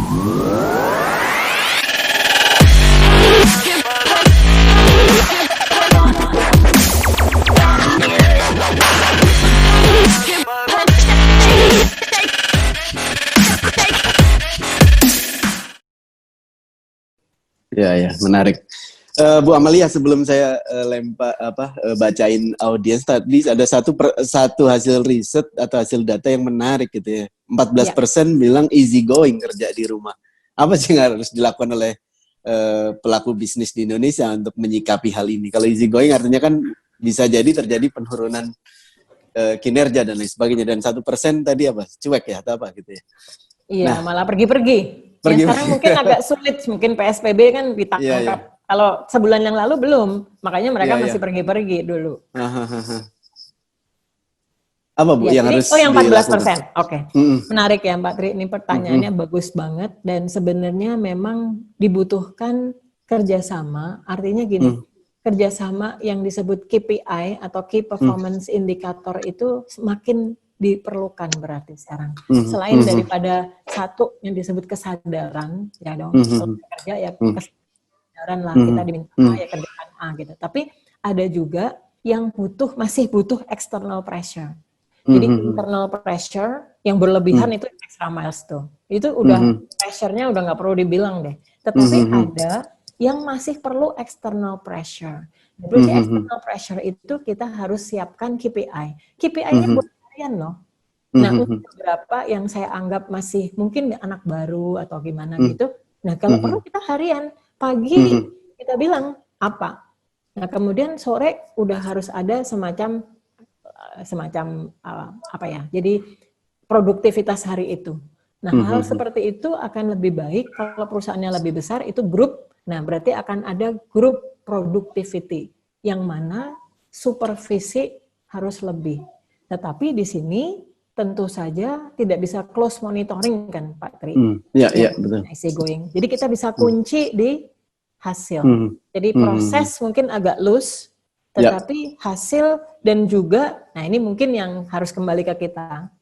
Ya, menarik. Bu Amalia, sebelum saya bacain audiens tadi ada satu hasil riset atau hasil data yang menarik gitu ya. 14% bilang easy going kerja di rumah. Apa sih yang harus dilakukan oleh pelaku bisnis di Indonesia untuk menyikapi hal ini? Kalau easy going artinya kan bisa jadi terjadi penurunan kinerja dan lain sebagainya. Dan 1% tadi apa? Cuek ya atau apa gitu ya? Iya, malah pergi-pergi. Sekarang mungkin agak sulit, mungkin PSBB kan ditangkap. Iya. Kalau sebulan yang lalu belum, makanya mereka masih pergi-pergi dulu. Apa Bu yang harus yang 14%. dilakukan? Oke. Menarik ya Mbak Tri, ini pertanyaannya bagus banget dan sebenarnya memang dibutuhkan kerjasama. Artinya gini, kerjasama yang disebut KPI atau Key Performance Indicator itu semakin diperlukan berarti sekarang. Selain daripada satu yang disebut kesadaran, ya dong, kalau kerja ya kesadaran lah, kita diminta A ya kerjaan A gitu. Tapi ada juga yang masih butuh external pressure. Jadi internal pressure yang berlebihan itu extra miles tuh. Itu udah pressure-nya udah nggak perlu dibilang deh. Tetapi ada yang masih perlu external pressure. Berarti external pressure itu kita harus siapkan KPI. KPI-nya buat harian loh. Nah, untuk beberapa yang saya anggap masih mungkin anak baru atau gimana gitu. Nah, kalau perlu kita harian. Pagi kita bilang apa. Nah, kemudian sore udah harus ada semacam apa ya. Jadi produktivitas hari itu. Nah, hal seperti itu akan lebih baik kalau perusahaannya lebih besar itu grup. Nah, berarti akan ada grup productivity yang mana supervisi harus lebih. Tetapi di sini tentu saja tidak bisa close monitoring kan Pak Tri. Iya, betul. Easy going. Jadi kita bisa kunci di hasil. Jadi proses mungkin agak loose, tetapi hasil dan juga, nah ini mungkin yang harus kembali ke kita.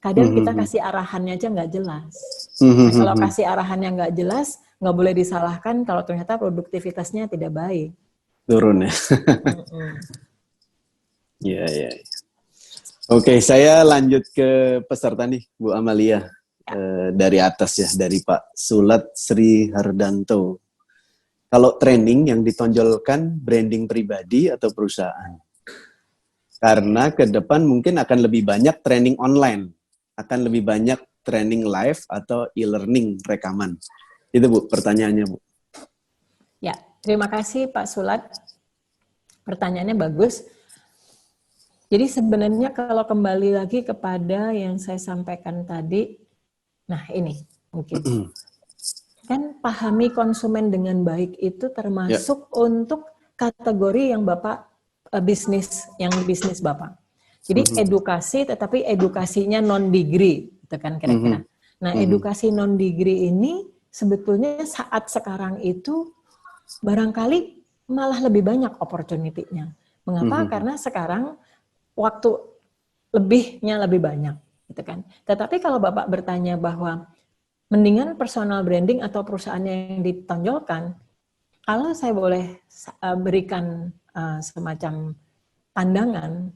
Kadang kita kasih arahannya aja nggak jelas. Nah, kalau kasih arahannya nggak jelas, nggak boleh disalahkan kalau ternyata produktivitasnya tidak baik. Turun ya. Iya. Oke, saya lanjut ke peserta nih, Bu Amalia. Dari atas ya, dari Pak Sulat Sri Hardanto. Kalau training yang ditonjolkan branding pribadi atau perusahaan? Karena ke depan mungkin akan lebih banyak training online, akan lebih banyak training live atau e-learning rekaman. Itu Bu, pertanyaannya Bu. Ya, terima kasih Pak Sulat. Pertanyaannya bagus. Jadi sebenarnya kalau kembali lagi kepada yang saya sampaikan tadi, nah ini mungkin. Kan pahami konsumen dengan baik itu termasuk untuk kategori yang Bapak bisnis Bapak. Jadi edukasi tetapi edukasinya non-degree, gitu kan kira-kira. Nah, edukasi non-degree ini sebetulnya saat sekarang itu barangkali malah lebih banyak opportunity-nya. Mengapa? Karena sekarang waktu lebihnya lebih banyak, gitu kan. Tetapi kalau Bapak bertanya bahwa mendingan personal branding atau perusahaan yang ditonjolkan, kalau saya boleh berikan semacam pandangan,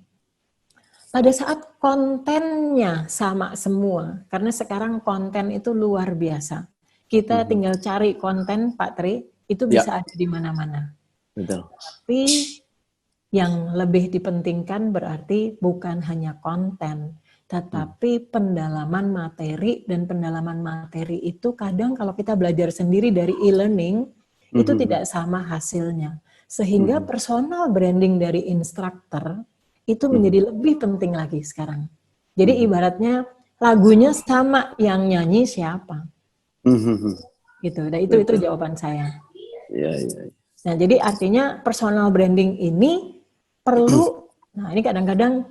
pada saat kontennya sama semua, karena sekarang konten itu luar biasa. Kita tinggal cari konten, Pak Tri, itu bisa ada di mana-mana. Betul. Tapi yang lebih dipentingkan berarti bukan hanya konten, tetapi pendalaman materi, dan pendalaman materi itu kadang kalau kita belajar sendiri dari e-learning, itu tidak sama hasilnya. Sehingga personal branding dari instruktur itu menjadi lebih penting lagi sekarang. Jadi ibaratnya lagunya sama, yang nyanyi siapa. Gitu. Dan itu jawaban saya. Iya. Nah, jadi artinya personal branding ini perlu, nah ini kadang-kadang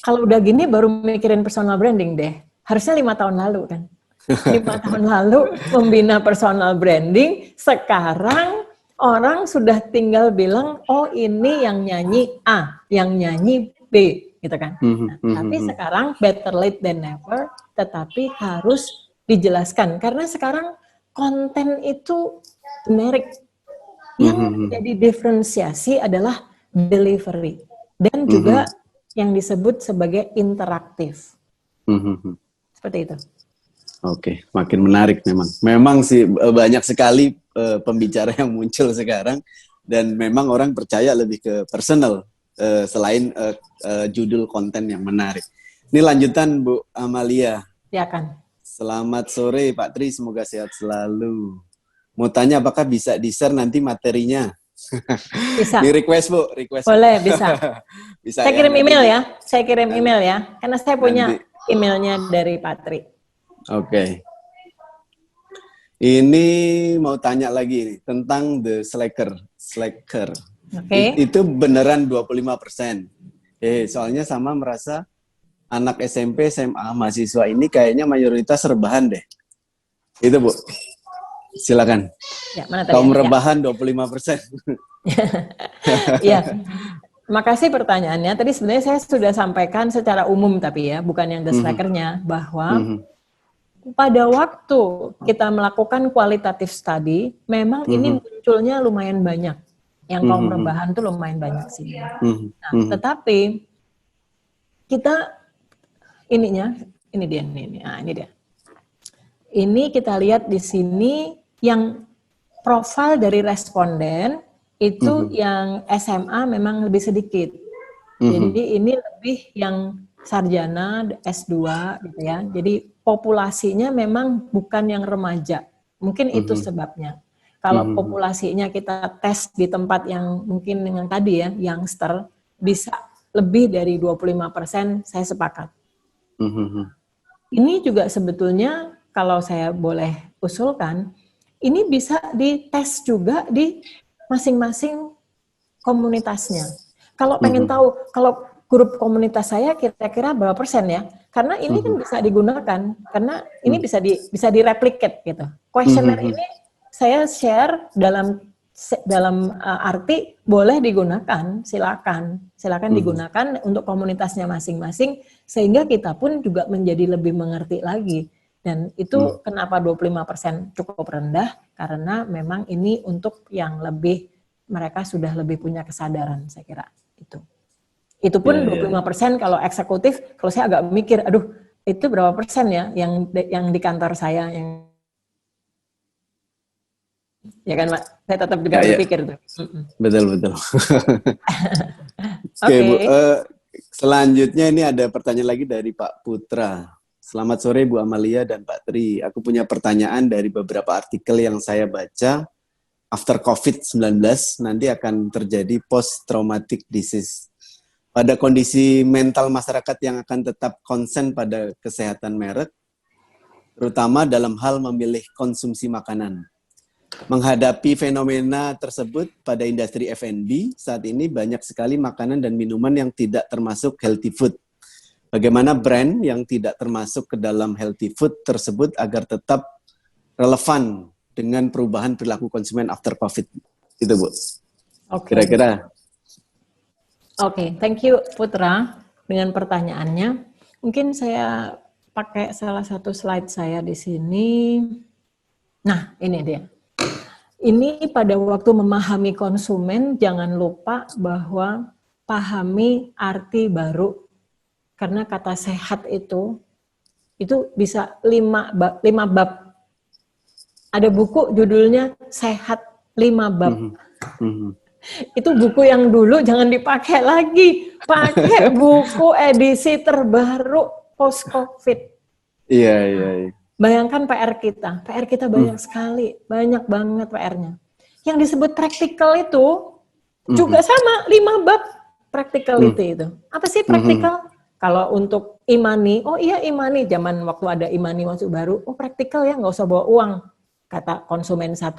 kalau udah gini baru mikirin personal branding deh. Harusnya 5 tahun lalu kan. 5 tahun lalu membina personal branding, sekarang orang sudah tinggal bilang, oh ini yang nyanyi A, yang nyanyi B, gitu kan. Nah, tapi sekarang better late than never, tetapi harus dijelaskan. Karena sekarang konten itu generik. Yang menjadi diferensiasi adalah delivery dan juga yang disebut sebagai interaktif. Seperti itu. Oke, makin menarik memang. Memang sih banyak sekali pembicara yang muncul sekarang dan memang orang percaya lebih ke personal selain judul konten yang menarik. Ini lanjutan Bu Amalia. Ya kan. Selamat sore Pak Tri, semoga sehat selalu. Mau tanya apakah bisa di-share nanti materinya? Bisa. Ini request Bu, request. Boleh, bisa. Bisa Saya ya, kirim nanti email ya. Saya kirim email ya. Karena saya punya nanti. emailnya dari Patri. Oke. Ini mau tanya lagi nih, tentang the slacker. Oke. Itu beneran 25%. Soalnya sama merasa anak SMP, SMA, mahasiswa ini kayaknya mayoritas rebahan deh. Itu Bu. Silakan. Ya, mana tadi? Kaum rebahan 25%. Iya. Makasih pertanyaannya. Tadi sebenarnya saya sudah sampaikan secara umum tapi ya, bukan yang the slackernya, bahwa pada waktu kita melakukan qualitative study, memang ini munculnya lumayan banyak. Yang kaum rebahan tuh lumayan banyak sih. Nah, tetapi kita ini dia. Nah, ini dia. Ini kita lihat di sini yang profil dari responden itu yang SMA memang lebih sedikit. Jadi ini lebih yang sarjana, S2 gitu ya. Jadi populasinya memang bukan yang remaja. Mungkin itu sebabnya. Kalau populasinya kita tes di tempat yang mungkin dengan tadi ya, youngster, bisa lebih dari 25%, saya sepakat. Ini juga sebetulnya kalau saya boleh usulkan, ini bisa dites juga di masing-masing komunitasnya. Kalau pengen tahu, kalau grup komunitas saya kira-kira berapa persen ya? Karena ini kan bisa digunakan, karena ini bisa direplicate gitu. Questionnaire ini saya share dalam arti boleh digunakan, silakan digunakan untuk komunitasnya masing-masing, sehingga kita pun juga menjadi lebih mengerti lagi. Dan itu kenapa 25% cukup rendah, karena memang ini untuk yang lebih, mereka sudah lebih punya kesadaran, saya kira itu pun 25% kalau eksekutif. Kalau saya agak mikir, aduh itu berapa persen ya yang di kantor saya yang ya kan Pak, saya tetap juga berpikir tuh. Betul. Oke, Bu. Selanjutnya ini ada pertanyaan lagi dari Pak Putra. Selamat sore Bu Amalia dan Pak Tri. Aku punya pertanyaan dari beberapa artikel yang saya baca. After COVID-19 nanti akan terjadi post-traumatic disease. Pada kondisi mental masyarakat yang akan tetap konsen pada kesehatan merek, terutama dalam hal memilih konsumsi makanan. Menghadapi fenomena tersebut pada industri F&B, saat ini banyak sekali makanan dan minuman yang tidak termasuk healthy food. Bagaimana brand yang tidak termasuk ke dalam healthy food tersebut agar tetap relevan dengan perubahan perilaku konsumen after COVID? Itu Bu. Kira-kira. Oke, thank you Putra dengan pertanyaannya. Mungkin saya pakai salah satu slide saya di sini. Nah, ini dia. Ini pada waktu memahami konsumen, jangan lupa bahwa pahami arti baru. Karena kata sehat itu bisa 5 bab. Ada buku judulnya Sehat 5 bab. Itu buku yang dulu jangan dipakai lagi. Pakai buku edisi terbaru post-COVID. Iya. Bayangkan PR kita banyak sekali, banyak banget PR-nya. Yang disebut praktikal itu juga sama, 5 bab practicality itu. Apa sih praktikal? Kalau untuk Imani, oh iya Imani, zaman waktu ada Imani masuk baru, oh praktikal ya, nggak usah bawa uang, kata konsumen 1.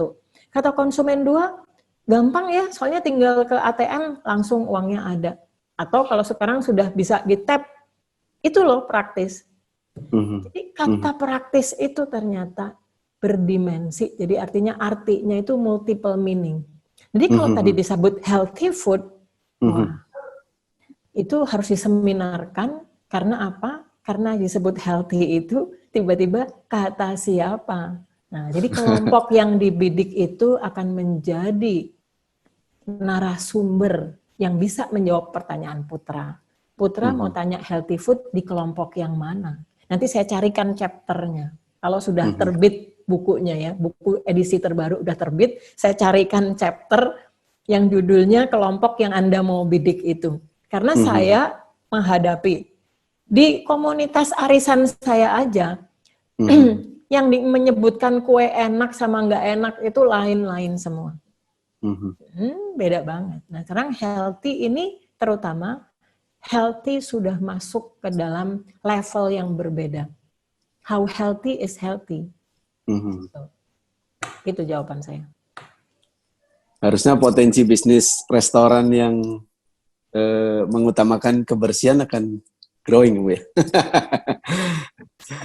Kata konsumen 2, gampang ya, soalnya tinggal ke ATM langsung uangnya ada. Atau kalau sekarang sudah bisa di-tap, itu loh praktis. Jadi kata praktis itu ternyata berdimensi, jadi artinya itu multiple meaning. Jadi kalau tadi disebut healthy food, wah, itu harus diseminarkan. Karena apa? Karena disebut healthy itu tiba-tiba kata siapa? Nah, jadi kelompok yang dibidik itu akan menjadi narasumber yang bisa menjawab pertanyaan Putra. Putra mau tanya healthy food di kelompok yang mana? Nanti saya carikan chapternya. Kalau sudah terbit bukunya ya, buku edisi terbaru udah terbit, saya carikan chapter yang judulnya kelompok yang Anda mau bidik itu. Karena saya menghadapi di komunitas arisan saya aja, yang menyebutkan kue enak sama nggak enak itu lain-lain semua. Beda banget. Nah sekarang healthy ini terutama, healthy sudah masuk ke dalam level yang berbeda. How healthy is healthy. Itu jawaban saya. Harusnya potensi bisnis restoran yang mengutamakan kebersihan akan growing, Bu ya.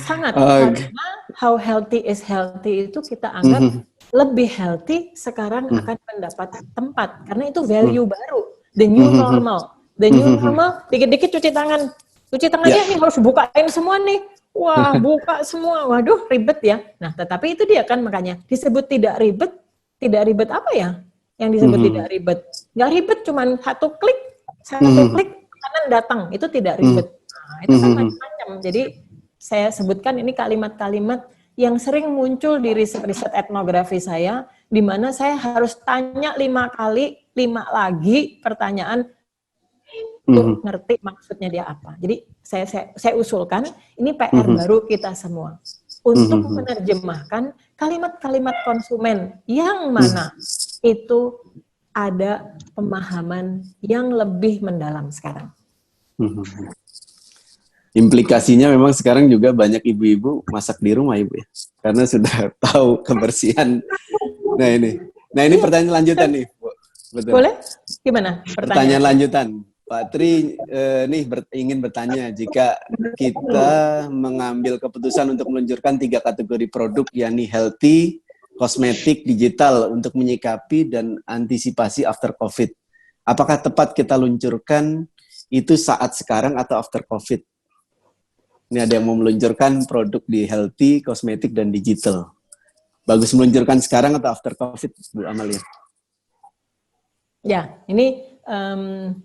Sangat, karena how healthy is healthy itu kita anggap lebih healthy sekarang akan mendapat tempat. Karena itu value baru, the new normal. The new normal, dikit-dikit cuci tangan. Cuci tangannya ini harus bukain semua nih. Wah, buka semua. Waduh, ribet ya. Nah, tetapi itu dia kan makanya disebut tidak ribet. Tidak ribet apa ya? Yang disebut tidak ribet. Nggak ribet, cuman satu klik kanan datang. Itu tidak ribet. Nah, itu kan macam-macam. Jadi saya sebutkan ini kalimat-kalimat yang sering muncul di riset etnografi saya, di mana saya harus tanya 5 kali, 5 lagi pertanyaan untuk ngerti maksudnya dia apa. Jadi saya usulkan, ini PR baru kita semua. Untuk menerjemahkan kalimat-kalimat konsumen yang mana itu ada pemahaman yang lebih mendalam sekarang. Implikasinya memang sekarang juga banyak ibu-ibu masak di rumah, Ibu ya. Karena sudah tahu kebersihan. Nah ini pertanyaan lanjutan nih, Bu. Betul. Boleh? Gimana pertanyaan lanjutan? Pak Tri ingin bertanya, jika kita mengambil keputusan untuk meluncurkan 3 kategori produk, yakni healthy, kosmetik, digital, untuk menyikapi dan antisipasi after COVID, apakah tepat kita luncurkan itu saat sekarang atau after COVID? Ini ada yang mau meluncurkan produk di healthy, kosmetik, dan digital. Bagus meluncurkan sekarang atau after COVID, Bu Amalia? Ya, ini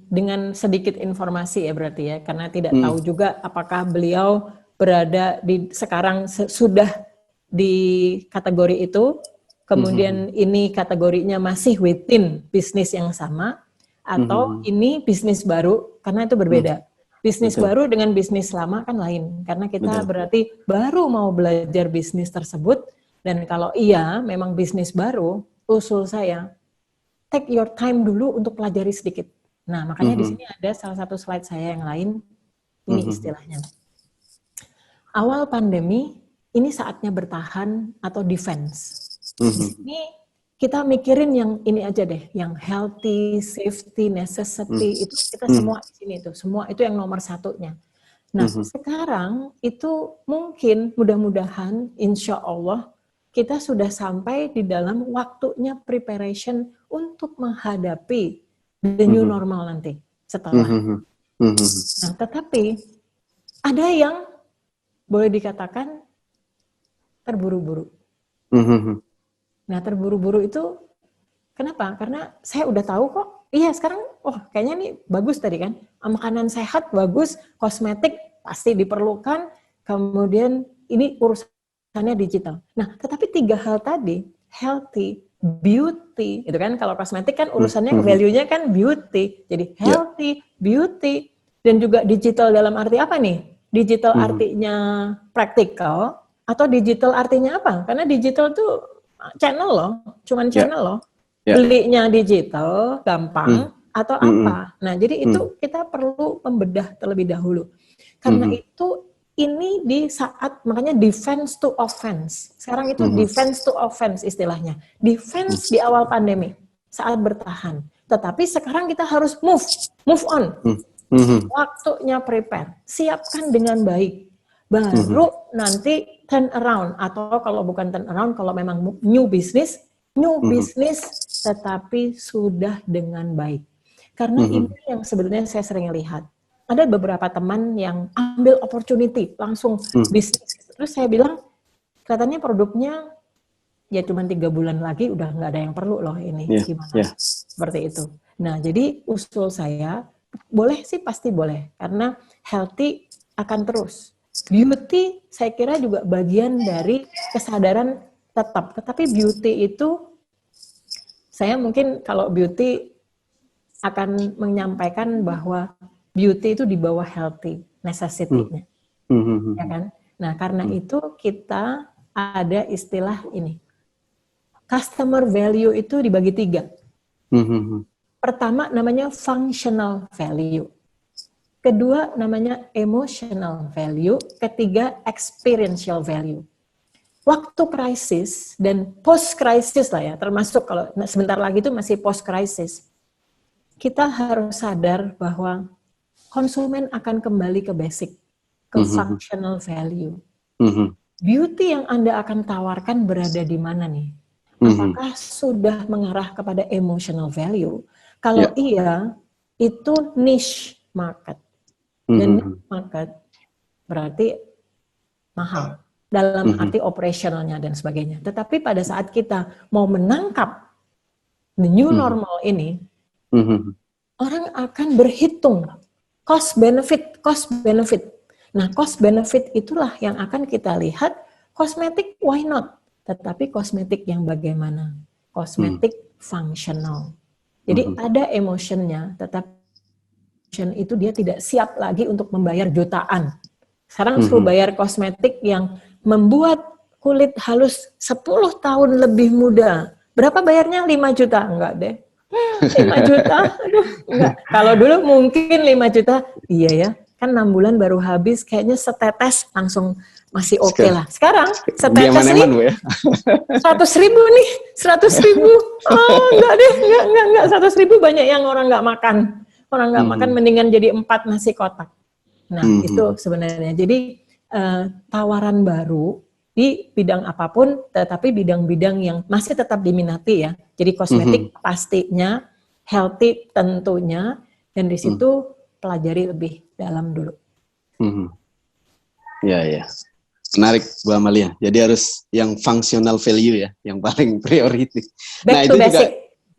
dengan sedikit informasi ya berarti ya, karena tidak tahu juga apakah beliau berada di sekarang sudah di kategori itu, kemudian ini kategorinya masih within bisnis yang sama, atau ini bisnis baru, karena itu berbeda. Bisnis baru dengan bisnis lama kan lain, karena kita berarti baru mau belajar bisnis tersebut, dan kalau iya memang bisnis baru, usul saya, take your time dulu untuk pelajari sedikit. Nah, makanya di sini ada salah satu slide saya yang lain, ini istilahnya. Awal pandemi, ini saatnya bertahan atau defense. Ini kita mikirin yang ini aja deh, yang healthy, safety, necessity, itu kita semua di sini tuh, semua itu yang nomor satunya. Nah, sekarang itu mungkin mudah-mudahan insya Allah kita sudah sampai di dalam waktunya preparation untuk menghadapi the new normal nanti setelah. Nah, tetapi ada yang boleh dikatakan terburu-buru. Nah, terburu-buru itu kenapa? Karena saya udah tahu kok, iya sekarang, kayaknya ini bagus tadi kan, makanan sehat bagus, kosmetik pasti diperlukan, kemudian ini urusannya digital. Nah, tetapi 3 hal tadi, healthy, beauty, itu kan kalau kosmetik kan urusannya value-nya kan beauty, jadi healthy, beauty, dan juga digital dalam arti apa nih? Digital artinya practical, atau digital artinya apa? Karena digital tuh channel loh, cuman channel loh. Belinya digital, gampang, atau apa. Nah, jadi itu kita perlu membedah terlebih dahulu. Karena itu ini di saat, makanya defense to offense. Sekarang itu defense to offense istilahnya. Defense di awal pandemi, saat bertahan. Tetapi sekarang kita harus move on. Waktunya prepare, siapkan dengan baik. Baru nanti turn around, atau kalau bukan turn around, kalau memang new business tetapi sudah dengan baik. Karena ini yang sebenarnya saya sering lihat. Ada beberapa teman yang ambil opportunity, langsung bisnis. Terus saya bilang, katanya produknya ya cuma 3 bulan lagi udah nggak ada yang perlu loh ini, gimana? Seperti itu. Nah, jadi usul saya, boleh sih pasti boleh, karena healthy akan terus. Beauty saya kira juga bagian dari kesadaran tetap, tetapi beauty itu, saya mungkin kalau beauty akan menyampaikan bahwa beauty itu di bawah healthy necessity-nya. Ya kan? Nah, karena itu kita ada istilah ini. Customer value itu dibagi 3. Pertama namanya functional value. Kedua namanya emotional value. Ketiga experiential value. Waktu krisis dan post krisis lah ya, termasuk kalau sebentar lagi itu masih post krisis. Kita harus sadar bahwa konsumen akan kembali ke basic, ke functional value. Beauty yang Anda akan tawarkan berada di mana nih? Apakah sudah mengarah kepada emotional value? Kalau iya, itu niche market. Dan niche market berarti mahal dalam arti operasionalnya dan sebagainya. Tetapi pada saat kita mau menangkap the new normal ini, orang akan berhitung cost benefit. Nah, cost benefit itulah yang akan kita lihat. Kosmetik why not? Tetapi kosmetik yang bagaimana? Kosmetik functional. Jadi ada emotionnya, tetapi emotion itu dia tidak siap lagi untuk membayar jutaan. Sekarang suruh bayar kosmetik yang membuat kulit halus 10 tahun lebih muda. Berapa bayarnya? 5 juta? Enggak deh. 5 juta? Aduh, enggak. Kalau dulu mungkin 5 juta, iya ya. Kan 6 bulan baru habis, kayaknya setetes langsung masih oke lah. Sekarang setetes nih, 100 ribu nih, 100 ribu. Oh enggak deh, enggak. 100 ribu banyak yang orang enggak makan. Orang enggak makan mendingan jadi 4 nasi kotak. Nah itu sebenarnya. Jadi tawaran baru di bidang apapun, tetapi bidang-bidang yang masih tetap diminati ya. Jadi kosmetik pastinya, healthy tentunya, dan di situ pelajari lebih dalam dulu. Ya. Menarik Bu Amalia. Jadi harus yang functional value ya, yang paling priority. Back to basic.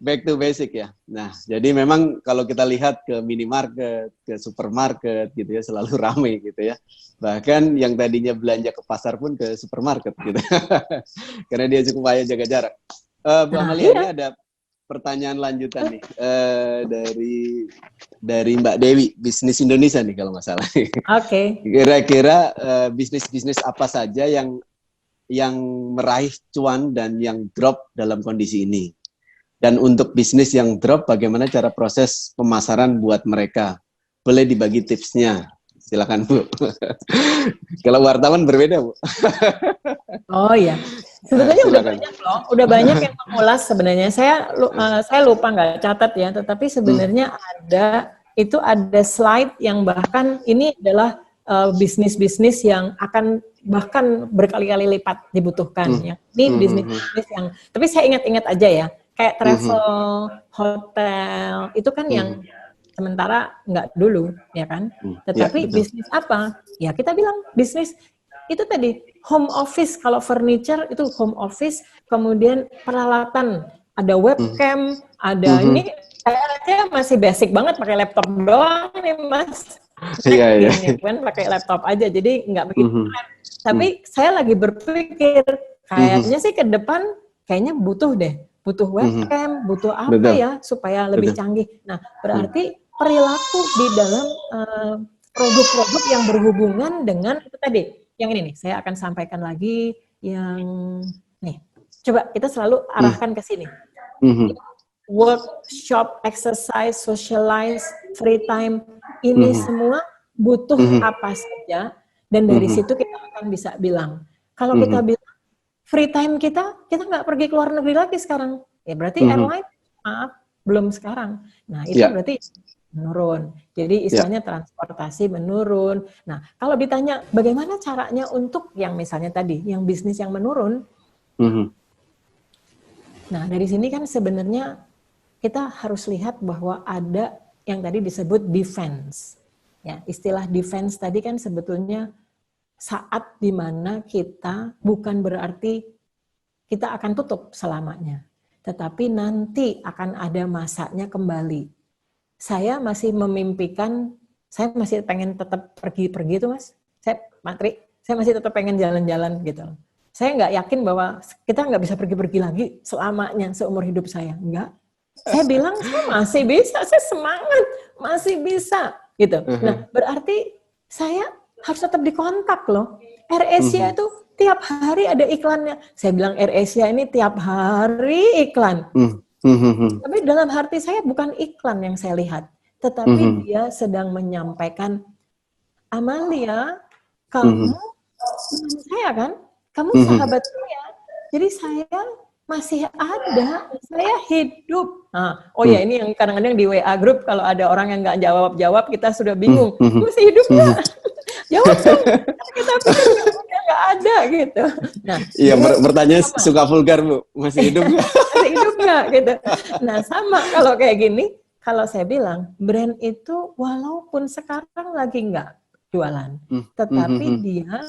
Back to basic ya. Nah, jadi memang kalau kita lihat ke minimarket, ke supermarket gitu ya, selalu ramai gitu ya. Bahkan yang tadinya belanja ke pasar pun ke supermarket gitu. Karena dia cukup payah jaga jarak. Bu Amalia, ini ada pertanyaan lanjutan nih dari Mbak Dewi, Bisnis Indonesia nih kalau nggak salah. Oke. Kira-kira bisnis-bisnis apa saja yang meraih cuan dan yang drop dalam kondisi ini? Dan untuk bisnis yang drop, bagaimana cara proses pemasaran buat mereka? Boleh dibagi tipsnya? Silakan Bu. Kalau wartawan berbeda Bu. Oh iya, sebetulnya udah banyak yang mengulas sebenarnya. Saya lupa nggak catat ya, tetapi sebenarnya ada slide yang bahkan ini adalah bisnis-bisnis yang akan bahkan berkali-kali lipat dibutuhkan ya. Ini bisnis yang, tapi saya ingat-ingat aja ya. Kayak travel, hotel, itu kan yang sementara nggak dulu, ya kan? Tetapi bisnis apa? Ya kita bilang bisnis itu tadi, home office, kalau furniture itu home office, kemudian peralatan, ada webcam, ada ini, saya masih basic banget pakai laptop doang nih Mas. Iya. Kan pakai laptop aja, jadi nggak begitu keren. Tapi saya lagi berpikir, kayaknya sih ke depan, kayaknya butuh webcam, butuh apa ya supaya lebih canggih. Nah, berarti perilaku di dalam produk-produk yang berhubungan dengan itu tadi. Yang ini nih, saya akan sampaikan lagi yang nih. Coba kita selalu arahkan ke sini. Workshop, exercise, socialize, free time, ini semua butuh apa saja, dan dari situ kita akan bisa bilang. Kalau kita bilang free time kita nggak pergi ke luar negeri lagi sekarang. Ya berarti airline, maaf, belum sekarang. Nah itu berarti menurun. Jadi istilahnya transportasi menurun. Nah kalau ditanya bagaimana caranya untuk yang misalnya tadi, yang bisnis yang menurun. Nah dari sini kan sebenarnya kita harus lihat bahwa ada yang tadi disebut defense. Ya, istilah defense tadi kan sebetulnya saat dimana kita bukan berarti kita akan tutup selamanya. Tetapi nanti akan ada masanya kembali. Saya masih memimpikan, saya masih pengen tetap pergi-pergi itu Mas. Saya masih tetap pengen jalan-jalan gitu. Saya nggak yakin bahwa kita nggak bisa pergi-pergi lagi selamanya, seumur hidup saya. Enggak. Saya bilang saya masih bisa, saya semangat, masih bisa gitu. Nah, berarti saya harus tetap dikontak loh. AirAsia itu tiap hari ada iklannya. Saya bilang AirAsia ini tiap hari iklan. Tapi dalam hati saya bukan iklan yang saya lihat, tetapi dia sedang menyampaikan, Amalia, kamu teman saya kan? Kamu sahabat saya. Jadi saya masih ada, saya hidup. Nah, oh ya ini yang kadang-kadang di WA group kalau ada orang yang nggak jawab-jawab kita sudah bingung. Masih hidup nggak? Jawab dong. Kita pikir nggak ada gitu. Nah, iya bertanya suka vulgar Bu, masih hidup nggak? Masih hidup nggak gitu. Nah sama kalau kayak gini, kalau saya bilang brand itu walaupun sekarang lagi nggak jualan, tetapi dia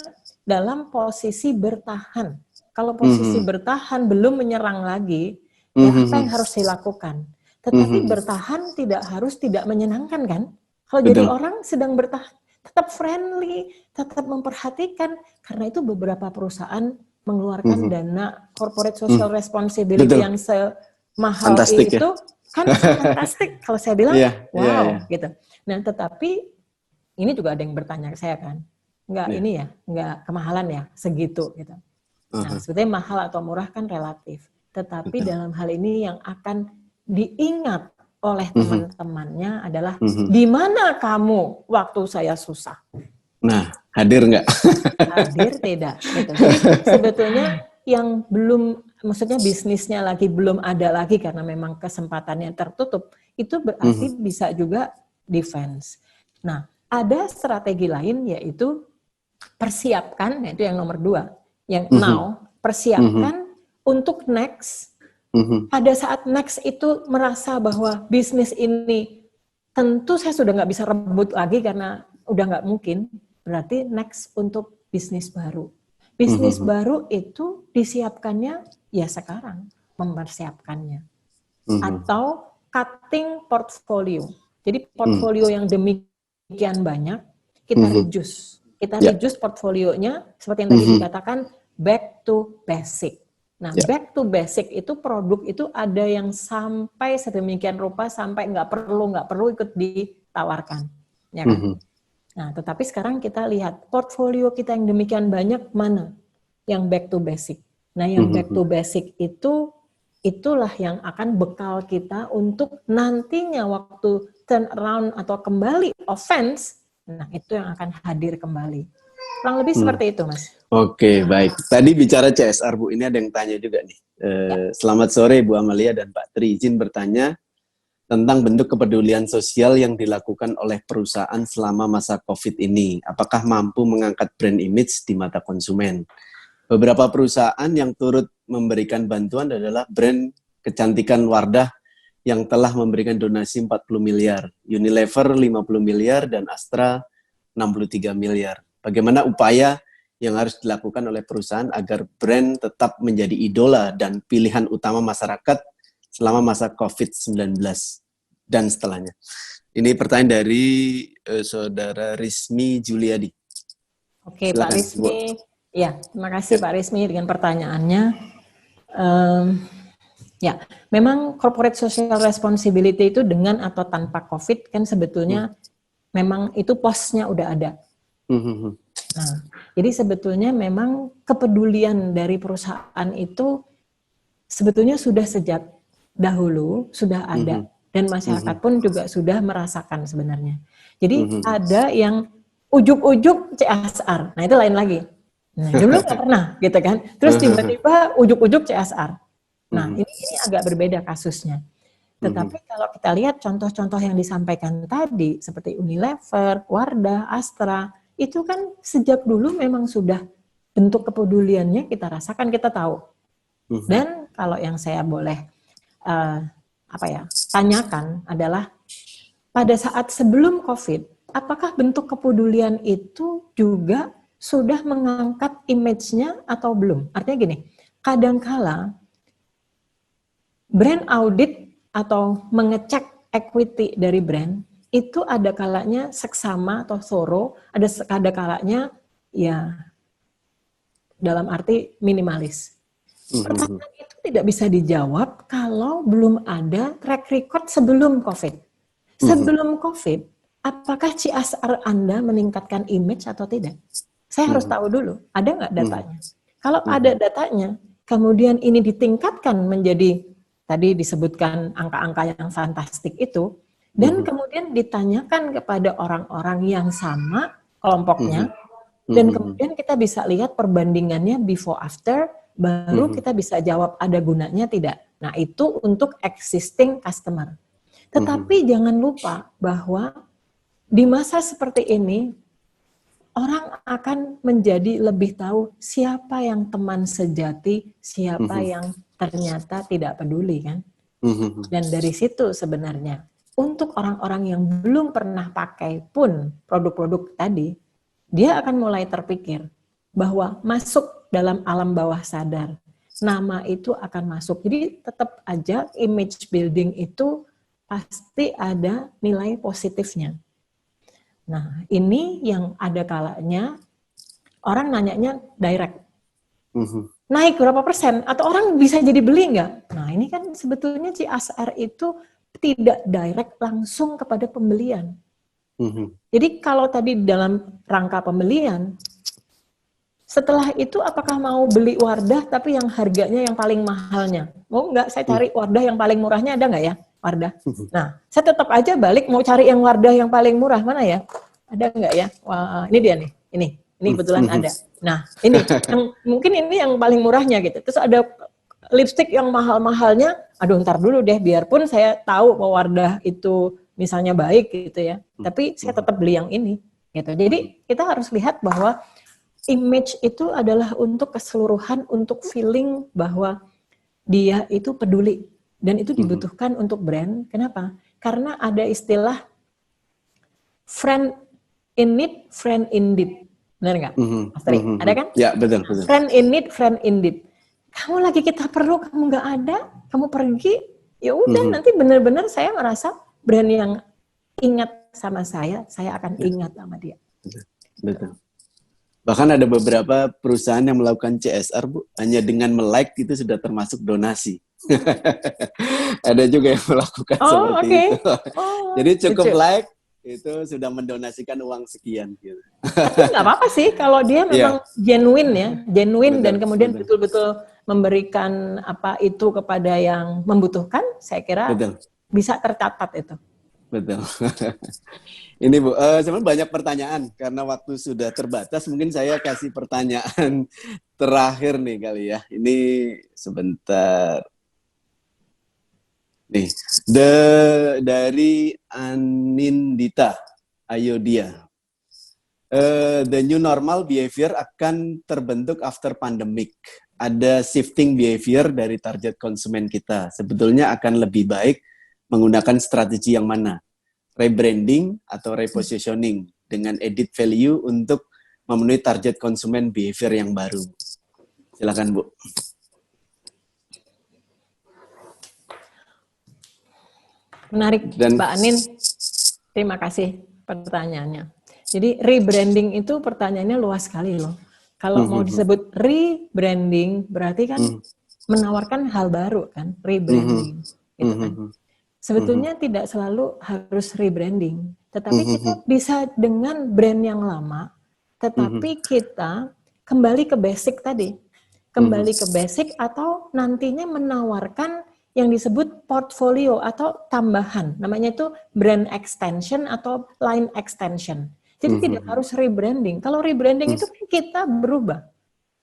dalam posisi bertahan. Kalau posisi bertahan belum menyerang lagi, ya apa yang harus dilakukan? Tetapi bertahan tidak harus tidak menyenangkan kan? Kalau jadi orang sedang bertahan, tetap friendly, tetap memperhatikan, karena itu beberapa perusahaan mengeluarkan dana corporate social responsibility yang semahal fantastic, itu, kan fantastik. Kalau saya bilang, wow, gitu. Nah, tetapi ini juga ada yang bertanya ke saya kan, ini ya, nggak kemahalan ya, segitu gitu. Nah, sebetulnya mahal atau murah kan relatif. Tetapi dalam hal ini yang akan diingat oleh teman-temannya adalah di mana kamu waktu saya susah. Nah, hadir nggak? Hadir tidak. Gitu. Jadi sebetulnya yang belum, maksudnya bisnisnya lagi belum ada lagi karena memang kesempatannya tertutup, itu berarti bisa juga defense. Nah, ada strategi lain yaitu persiapkan, yaitu yang nomor 2. Yang now, persiapkan untuk next. Pada saat next itu merasa bahwa bisnis ini tentu saya sudah nggak bisa rebut lagi karena udah nggak mungkin, berarti next untuk bisnis baru. Bisnis baru itu disiapkannya ya sekarang, mempersiapkannya. Atau cutting portfolio. Jadi portfolio yang demikian banyak, kita reduce. Kita reduce portfolionya, seperti yang tadi dikatakan, back to basic. Nah, back to basic itu produk itu ada yang sampai sedemikian rupa, sampai nggak perlu ikut ditawarkan. Ya kan? Nah, tetapi sekarang kita lihat, portfolio kita yang demikian banyak, mana yang back to basic. Nah, yang back to basic itulah yang akan bekal kita untuk nantinya waktu turn around atau kembali offense, nah itu yang akan hadir kembali. Kurang lebih seperti itu, Mas. Oke, baik. Tadi bicara CSR, Bu. Ini ada yang tanya juga nih. Selamat sore, Bu Amalia dan Pak Tri. Izin bertanya tentang bentuk kepedulian sosial yang dilakukan oleh perusahaan selama masa COVID ini. Apakah mampu mengangkat brand image di mata konsumen? Beberapa perusahaan yang turut memberikan bantuan adalah brand kecantikan Wardah yang telah memberikan donasi 40 miliar, Unilever 50 miliar, dan Astra 63 miliar. Bagaimana upaya yang harus dilakukan oleh perusahaan agar brand tetap menjadi idola dan pilihan utama masyarakat selama masa COVID-19 dan setelahnya? Ini pertanyaan dari Saudara Rismi Juliadi. Oke, silakan, Pak Rismi. Ya, terima kasih Pak Rismi dengan pertanyaannya. Ya, memang corporate social responsibility itu dengan atau tanpa COVID kan sebetulnya memang itu posnya udah ada. Nah, jadi sebetulnya memang kepedulian dari perusahaan itu sebetulnya sudah sejak dahulu sudah ada dan masyarakat pun juga sudah merasakan sebenarnya. Jadi ada yang ujuk-ujuk CSR, nah itu lain lagi. Nah, dulu nggak pernah gitu kan, terus tiba-tiba ujuk-ujuk CSR. Nah ini agak berbeda kasusnya. Tetapi kalau kita lihat contoh-contoh yang disampaikan tadi seperti Unilever, Wardah, Astra, itu kan sejak dulu memang sudah bentuk kepeduliannya kita rasakan, kita tahu. Dan kalau yang saya boleh tanyakan adalah pada saat sebelum COVID, apakah bentuk kepedulian itu juga sudah mengangkat image-nya atau belum? Artinya gini, kadangkala brand audit atau mengecek equity dari brand itu ada kalanya seksama atau thorough, ada kalanya ya dalam arti minimalis. Pertanyaan itu tidak bisa dijawab kalau belum ada track record sebelum COVID. Sebelum COVID, apakah CSR Anda meningkatkan image atau tidak? Saya harus tahu dulu, ada nggak datanya? Kalau ada datanya, kemudian ini ditingkatkan menjadi, tadi disebutkan angka-angka yang fantastik itu, dan kemudian ditanyakan kepada orang-orang yang sama kelompoknya, dan kemudian kita bisa lihat perbandingannya before after, baru kita bisa jawab ada gunanya tidak. Nah itu untuk existing customer. Tetapi jangan lupa bahwa di masa seperti ini, orang akan menjadi lebih tahu siapa yang teman sejati, siapa yang ternyata tidak peduli kan. Dan dari situ sebenarnya, untuk orang-orang yang belum pernah pakai pun produk-produk tadi, dia akan mulai terpikir bahwa masuk dalam alam bawah sadar, nama itu akan masuk. Jadi tetap aja image building itu pasti ada nilai positifnya. Nah, ini yang ada kalanya orang nanyanya direct. Naik berapa persen? Atau orang bisa jadi beli nggak? Nah, ini kan sebetulnya CSR itu tidak direct langsung kepada pembelian. Jadi kalau tadi dalam rangka pembelian, setelah itu apakah mau beli Wardah tapi yang harganya yang paling mahalnya? Oh enggak, saya cari Wardah yang paling murahnya, ada nggak ya? Wardah. Nah, saya tetap aja balik mau cari yang Wardah yang paling murah, mana ya? Ada nggak ya? Wah, ini dia nih, ini kebetulan ada. Nah, ini yang mungkin ini yang paling murahnya gitu. Terus ada lipstick yang mahal-mahalnya, aduh ntar dulu deh, biarpun saya tahu bahwa Wardah itu misalnya baik gitu ya, tapi saya tetap beli yang ini gitu. Jadi kita harus lihat bahwa image itu adalah untuk keseluruhan, untuk feeling bahwa dia itu peduli. Dan itu dibutuhkan untuk brand. Kenapa? Karena ada istilah friend in need, friend indeed. Benar nggak, Mas Tri? Ada kan? Ya, betul. Friend in need, friend indeed. Kamu lagi kita perlu, kamu nggak ada, kamu pergi, ya udah nanti benar-benar saya merasa brand yang ingat sama saya akan ingat sama dia. Betul. Bahkan ada beberapa perusahaan yang melakukan CSR, Bu, hanya dengan like itu sudah termasuk donasi. Ada juga yang melakukan seperti itu. Jadi cukup like itu sudah mendonasikan uang sekian gitu. Tapi nggak apa-apa sih kalau dia memang genuine ya, genuine dan kemudian betul-betul memberikan apa itu kepada yang membutuhkan, saya kira bisa tercatat itu. Betul. Ini Bu, sebenarnya banyak pertanyaan karena waktu sudah terbatas. Mungkin saya kasih pertanyaan terakhir nih kali ya. Ini sebentar. Nih, dari Anindita Ayodia. The new normal behavior akan terbentuk after pandemic. Ada shifting behavior dari target konsumen kita. Sebetulnya akan lebih baik menggunakan strategi yang mana? Rebranding atau repositioning dengan edit value untuk memenuhi target konsumen behavior yang baru. Silakan Bu. Menarik, Mbak Anin. Terima kasih pertanyaannya. Jadi rebranding itu pertanyaannya luas sekali loh. Kalau mau disebut rebranding berarti kan menawarkan hal baru kan, rebranding gitu kan. Sebetulnya tidak selalu harus rebranding, tetapi kita bisa dengan brand yang lama, tetapi kita kembali ke basic tadi. Kembali ke basic atau nantinya menawarkan yang disebut portfolio atau tambahan. Namanya itu brand extension atau line extension. Jadi tidak harus rebranding. Kalau rebranding itu kita berubah.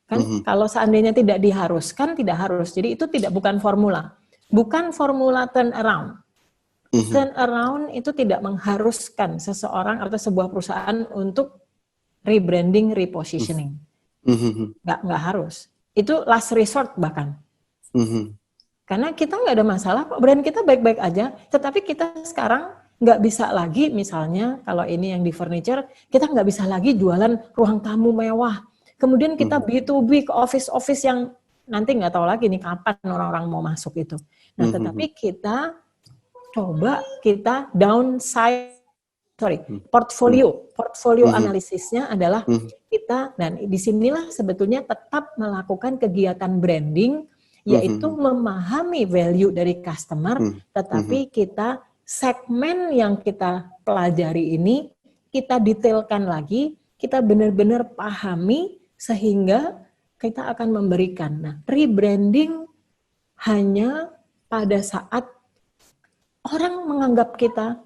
Kan kalau seandainya tidak diharuskan, tidak harus. Jadi itu bukan formula. Bukan formula turn around. Turn around itu tidak mengharuskan seseorang atau sebuah perusahaan untuk rebranding, repositioning. Nggak harus. Itu last resort bahkan. Karena kita nggak ada masalah, brand kita baik-baik aja, tetapi kita sekarang nggak bisa lagi, misalnya kalau ini yang di furniture, kita nggak bisa lagi jualan ruang tamu mewah. Kemudian kita B2B ke office-office yang nanti nggak tahu lagi nih kapan orang-orang mau masuk itu. Nah, tetapi kita coba kita portfolio analisisnya adalah kita, dan disinilah sebetulnya tetap melakukan kegiatan branding, yaitu memahami value dari customer, tetapi kita segmen yang kita pelajari ini kita detailkan lagi, kita benar-benar pahami sehingga kita akan memberikan. Nah, rebranding hanya pada saat orang menganggap kita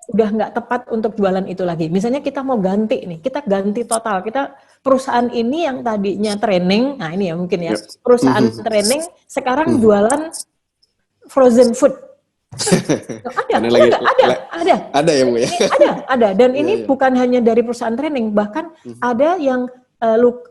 udah nggak tepat untuk jualan itu lagi. Misalnya kita mau ganti nih, kita ganti total. Kita perusahaan ini yang tadinya training, nah ini ya mungkin ya, perusahaan training sekarang jualan frozen food. Ada ya Bu ya. Ada. Dan ini bukan hanya dari perusahaan training, bahkan ada yang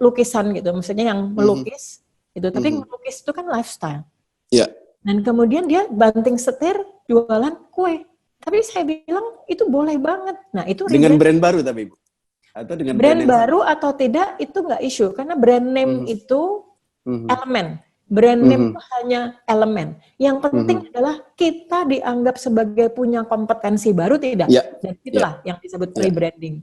lukisan gitu, maksudnya yang melukis itu, tapi melukis itu kan lifestyle. Iya. Dan kemudian dia banting setir jualan kue. Tapi saya bilang itu boleh banget. Nah, itu dengan brand baru tapi Bu. Atau dengan brand baru atau tidak itu nggak isu, karena brand name itu elemen. Brand name itu hanya elemen. Yang penting adalah kita dianggap sebagai punya kompetensi baru tidak. Dan itulah yang disebut rebranding.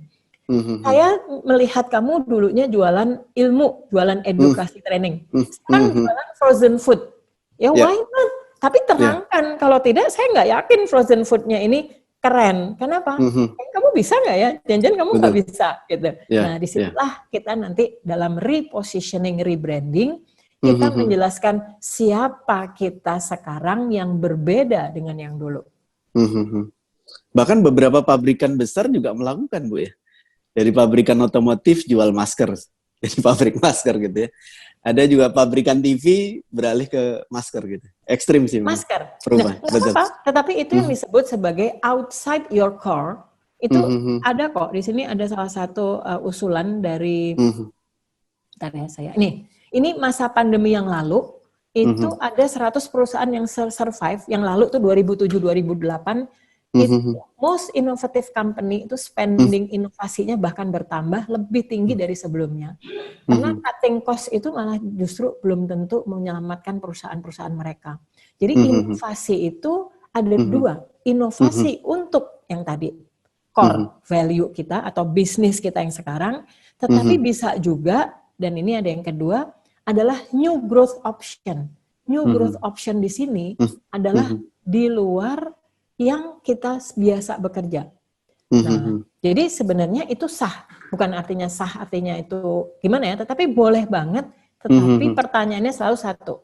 Saya melihat kamu dulunya jualan ilmu, jualan edukasi training. Sekarang jualan frozen food. Ya why not? Tapi terangkan, kalau tidak saya nggak yakin frozen foodnya ini keren. Kenapa? Kamu bisa nggak ya? Jangan-jangan kamu nggak bisa gitu. Nah, disitulah kita nanti dalam repositioning, rebranding, kita menjelaskan siapa kita sekarang yang berbeda dengan yang dulu. Bahkan beberapa pabrikan besar juga melakukan Bu ya. Dari pabrikan otomotif jual masker, jadi pabrik masker gitu ya. Ada juga pabrikan TV beralih ke masker gitu. Ekstrim sih. Masker. Perubahan. Nah, betul. Tetapi itu yang disebut sebagai outside your core. Itu ada kok. Di sini ada salah satu usulan dari bentar ya saya. Ini masa pandemi yang lalu itu ada 100 perusahaan yang survive. Yang lalu tuh 2007-2008 itu most innovative company itu spending inovasinya bahkan bertambah lebih tinggi dari sebelumnya. Karena cutting cost itu malah justru belum tentu menyelamatkan perusahaan-perusahaan mereka. Jadi inovasi itu ada dua. Inovasi untuk yang tadi core value kita atau bisnis kita yang sekarang, tetapi bisa juga, dan ini ada yang kedua, adalah new growth option. New growth option di sini adalah di luar yang kita biasa bekerja. Nah, jadi sebenarnya itu sah, bukan artinya sah, artinya itu gimana ya, tetapi boleh banget, tetapi pertanyaannya selalu satu,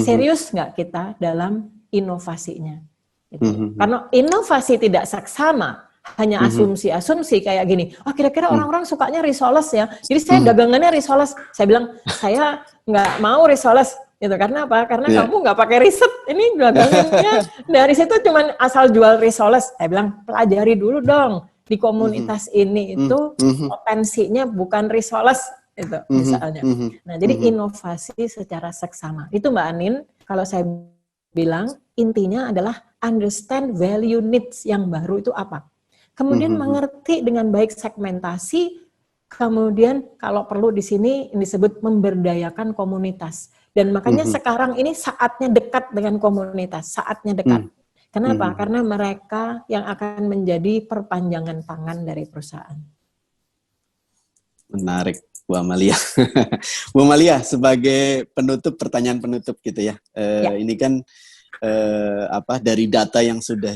serius nggak kita dalam inovasinya? Gitu. Karena inovasi tidak saksama, hanya asumsi-asumsi kayak gini, kira-kira orang-orang sukanya risoles ya, jadi saya dagangannya risoles, saya bilang, saya nggak mau risoles, gitu. Karena apa? Karena kamu nggak pakai riset. Ini dagangannya dari situ cuman asal jual risoles. Saya bilang pelajari dulu dong di komunitas ini itu potensinya bukan risoles itu misalnya. Nah, jadi inovasi secara seksama. Itu Mbak Anin, kalau saya bilang intinya adalah understand value needs yang baru itu apa. Kemudian mengerti dengan baik segmentasi. Kemudian kalau perlu di sini disebut memberdayakan komunitas. Dan makanya sekarang ini saatnya dekat dengan komunitas, saatnya dekat. Kenapa? Karena mereka yang akan menjadi perpanjangan tangan dari perusahaan. Menarik, Bu Amalia. Bu Amalia, sebagai penutup, pertanyaan penutup gitu ya. Ini kan dari data yang sudah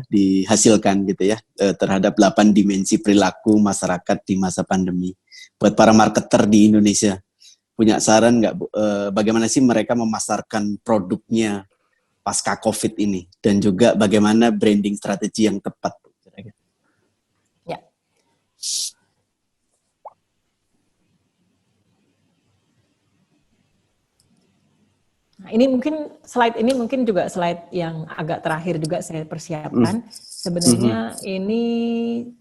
dihasilkan gitu ya, terhadap 8 dimensi perilaku masyarakat di masa pandemi. Buat para marketer di Indonesia, punya saran nggak, bagaimana sih mereka memasarkan produknya pasca COVID ini, dan juga bagaimana branding strategi yang tepat? Ya. Nah, ini mungkin slide ini mungkin juga slide yang agak terakhir juga saya persiapkan. Sebenarnya ini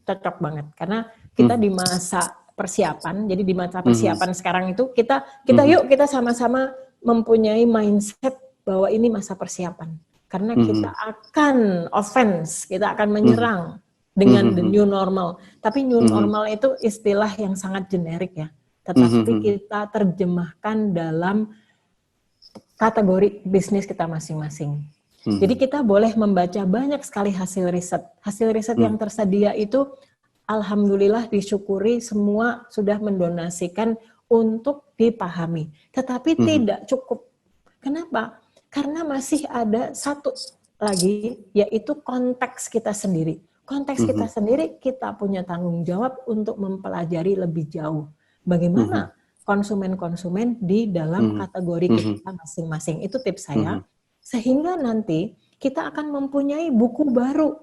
cocok banget karena kita di masa persiapan. Jadi di masa persiapan sekarang itu kita yuk kita sama-sama mempunyai mindset bahwa ini masa persiapan. Karena kita akan offense, kita akan menyerang dengan the new normal. Tapi new normal itu istilah yang sangat generik ya. Tetapi kita terjemahkan dalam kategori bisnis kita masing-masing. Jadi kita boleh membaca banyak sekali hasil riset. Hasil riset yang tersedia itu alhamdulillah disyukuri semua sudah mendonasikan untuk dipahami. Tetapi tidak cukup. Kenapa? Karena masih ada satu lagi, yaitu konteks kita sendiri. Konteks kita sendiri, kita punya tanggung jawab untuk mempelajari lebih jauh. Bagaimana konsumen-konsumen di dalam kategori kita masing-masing. Itu tips saya. Sehingga nanti kita akan mempunyai buku baru.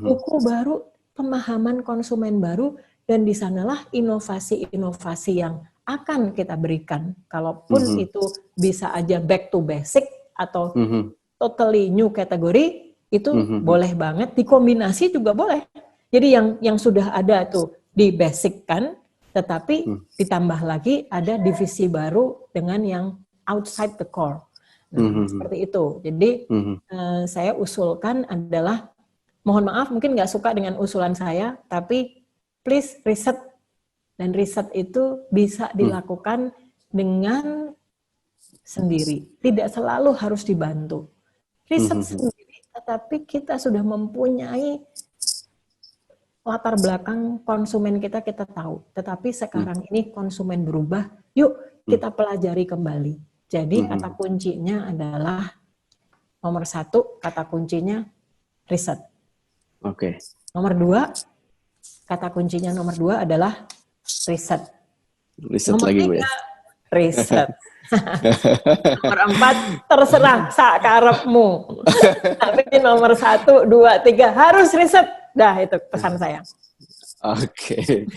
Buku baru, pemahaman konsumen baru, dan di sanalah inovasi-inovasi yang akan kita berikan. Kalaupun itu bisa aja back to basic atau totally new kategori, itu boleh banget. Dikombinasi juga boleh. Jadi yang sudah ada tuh dibasickan, tetapi ditambah lagi ada divisi baru dengan yang outside the core. Nah, seperti itu. Jadi saya usulkan adalah, mohon maaf mungkin nggak suka dengan usulan saya, tapi please riset. Dan riset itu bisa dilakukan dengan sendiri. Tidak selalu harus dibantu. Riset sendiri, tetapi kita sudah mempunyai latar belakang konsumen kita tahu. Tetapi sekarang ini konsumen berubah, yuk kita pelajari kembali. Jadi kata kuncinya adalah nomor 1, kata kuncinya riset. Oke. Nomor 2, kata kuncinya nomor 2 adalah riset. Riset nomor lagi 3, Bu ya. Riset. Nomor 4, terserah sakarepmu. Tapi nomor 1, 2, 3 harus riset. Dah itu pesan saya. Oke.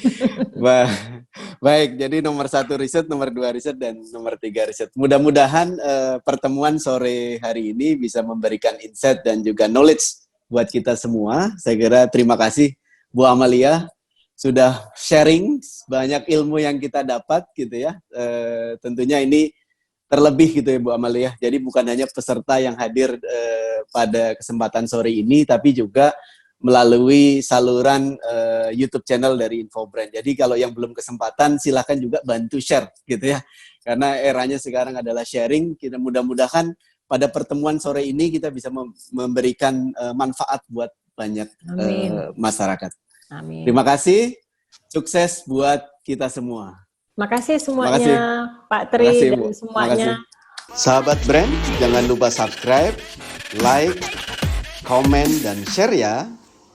Baik, jadi nomor 1 riset, nomor 2 riset, dan nomor 3 riset. Mudah-mudahan pertemuan sore hari ini bisa memberikan insight dan juga knowledge buat kita semua. Saya kira terima kasih Bu Amalia sudah sharing banyak ilmu yang kita dapat gitu ya. Tentunya ini terlebih gitu ya Bu Amalia. Jadi bukan hanya peserta yang hadir pada kesempatan sore ini, tapi juga melalui saluran YouTube channel dari Infobrand. Jadi kalau yang belum kesempatan silahkan juga bantu share gitu ya. Karena eranya sekarang adalah sharing. Kita mudah-mudahan pada pertemuan sore ini kita bisa memberikan manfaat buat banyak masyarakat. Amin. Terima kasih. Sukses buat kita semua. Makasih semuanya, Pak Tri dan semuanya. Sahabat brand, jangan lupa subscribe, like, komen, dan share ya.